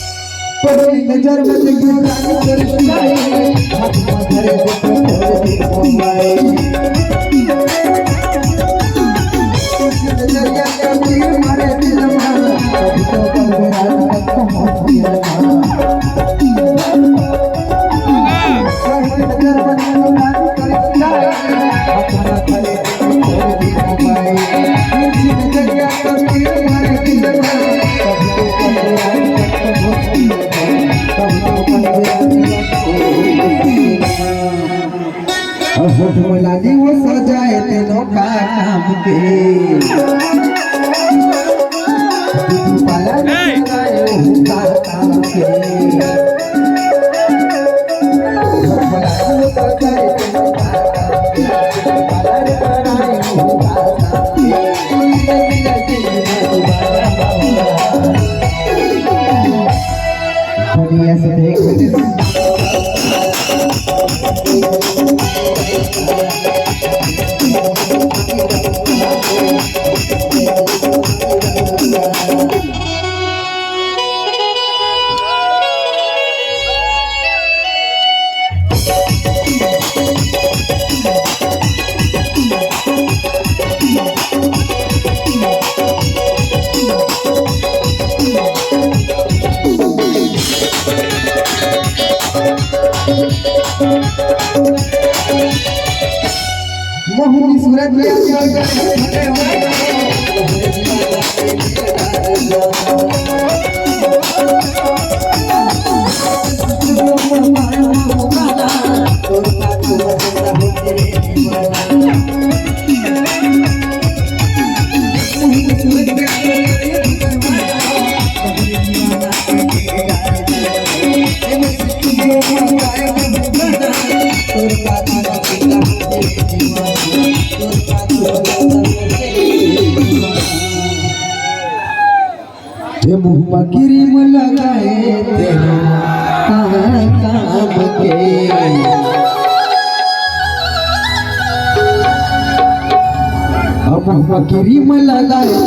पहली नजर में देखो रानी तेरी जाए हाथ में धरे देखो तेरी मुंबई नजर क्या करती है मारे दिल में कभी तो कल मेरा तक पहुंच गया पहली नजर में देखो रानी तेरी जाए हाथ में धरे देखो तेरी मुंबई नजर क्या करती है मारे दिल में कभी तो कल मेरा तक पहुंच गया मला दिवस सजाए तेनो का काम के पाला का काम के मला दिवस सजाए तेनो का काम के पाला कराए का काम के दुनिया से देख मोहनी सूरत में मुँह पर क्रीम लगाए तेरे काम के मुँह पर क्रीम लगाए